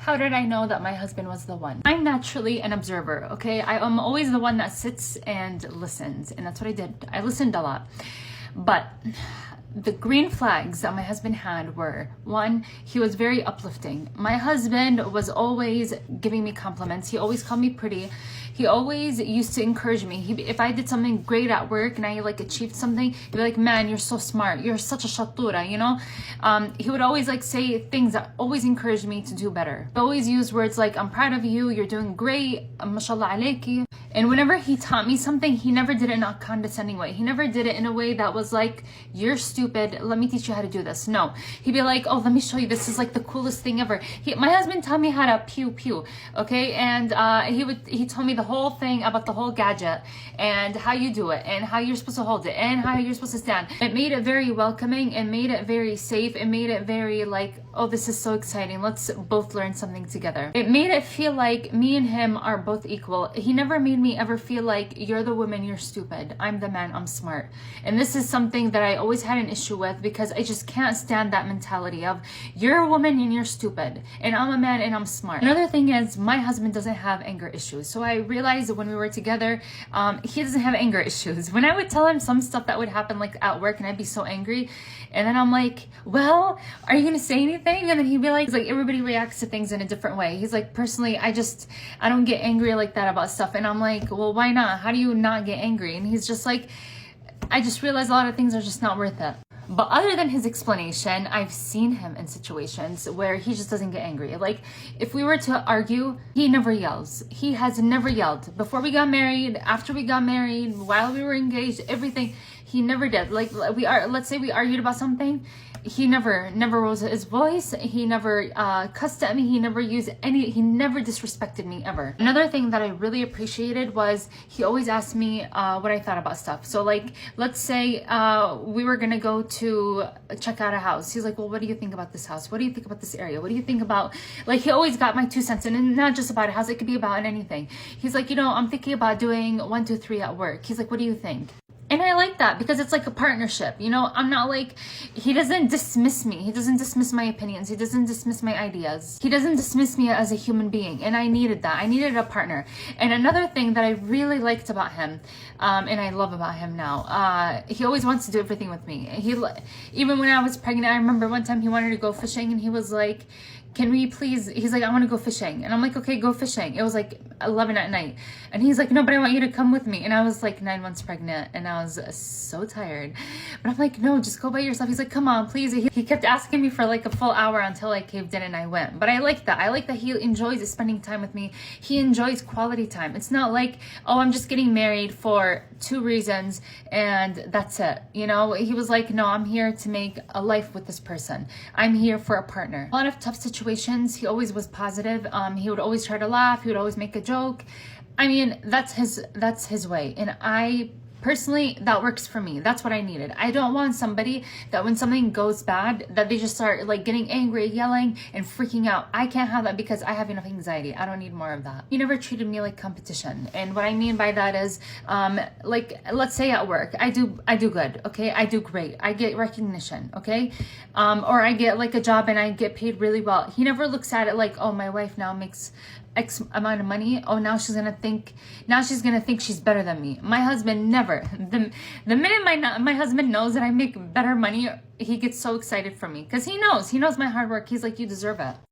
How did I know that my husband was the one? I'm naturally an observer, okay? I am always the one that sits and listens, and that's what I did. I listened a lot. But the green flags that my husband had were, one, he was very uplifting. My husband was always giving me compliments. He always called me pretty. He always used to encourage me. If I did something great at work and I like achieved something, he'd be like, man, you're so smart. You're such a shatura, you know? He would always like say things that always encouraged me to do better. He always used words like, I'm proud of you. You're doing great. Mashallah alayki. And whenever he taught me something, he never did it in a condescending way. He never did it in a way that was like, you're stupid. Let me teach you how to do this. No, he'd be like, oh, let me show you. This is like the coolest thing ever. My husband taught me how to pew pew. Okay. And he told me the whole thing about the whole gadget and how you do it and how you're supposed to hold it and how you're supposed to stand. It made it very welcoming. It made it very safe. It made it very like, oh, this is so exciting. Let's both learn something together. It made it feel like me and him are both equal. He never made me ever feel like you're the woman, you're stupid. I'm the man, I'm smart. And this is something that I always had an issue with because I just can't stand that mentality of you're a woman and you're stupid and I'm a man and I'm smart. Another thing is my husband doesn't have anger issues. So I realized that when we were together, he doesn't have anger issues. When I would tell him some stuff that would happen like at work and I'd be so angry and then I'm like, well, are you gonna say anything? And then he'd be like, everybody reacts to things in a different way. He's like, personally, I don't get angry like that about stuff. And I'm like, well, why not? How do you not get angry? And he's just like, I just realized a lot of things are just not worth it. But other than his explanation, I've seen him in situations where he just doesn't get angry. Like if we were to argue, he never yells. He has never yelled. Before we got married, after we got married, while we were engaged, everything, he never did. Like let's say we argued about something. He never rose his voice. He never cussed at me. He never disrespected me ever. Another thing that I really appreciated was he always asked me what I thought about stuff. So like, let's say we were gonna go to check out a house. He's like, well, what do you think about this house? What do you think about this area? What do you think about, like, he always got my 2 cents, and not just about a house. It could be about anything. He's like, I'm thinking about doing 1, 2, 3 at work. He's like, what do you think? And I like that because it's like a partnership, I'm not like, he doesn't dismiss me. He doesn't dismiss my opinions. He doesn't dismiss my ideas. He doesn't dismiss me as a human being. And I needed that. I needed a partner. And another thing that I really liked about him, and I love about him now, he always wants to do everything with me. Even when I was pregnant, I remember one time he wanted to go fishing and he was like, can we please, he's like, I want to go fishing. And I'm like, okay, go fishing. It was like 11 at night. And he's like, no, but I want you to come with me. And I was like 9 months pregnant and I was so tired. But I'm like, no, just go by yourself. He's like, come on, please. He kept asking me for like a full hour until I caved in and I went. But I like that. I like that he enjoys spending time with me. He enjoys quality time. It's not like, oh, I'm just getting married for 2 reasons and that's it. He was like, no, I'm here to make a life with this person. I'm here for a partner. A lot of tough situations. He always was positive. He would always try to laugh. He would always make a joke. I mean, that's his way. And I personally, that works for me. That's what I needed. I don't want somebody that when something goes bad, that they just start like getting angry, yelling, and freaking out. I can't have that because I have enough anxiety. I don't need more of that. He never treated me like competition. And what I mean by that is, like, let's say at work, I do good, okay? I do great. I get recognition, okay? Or I get like a job and I get paid really well. He never looks at it like, oh, my wife now makes X amount of money. Oh, now she's gonna think she's better than me. My husband never. The minute my husband knows that I make better money, he gets so excited for me because he knows my hard work. He's like, you deserve it.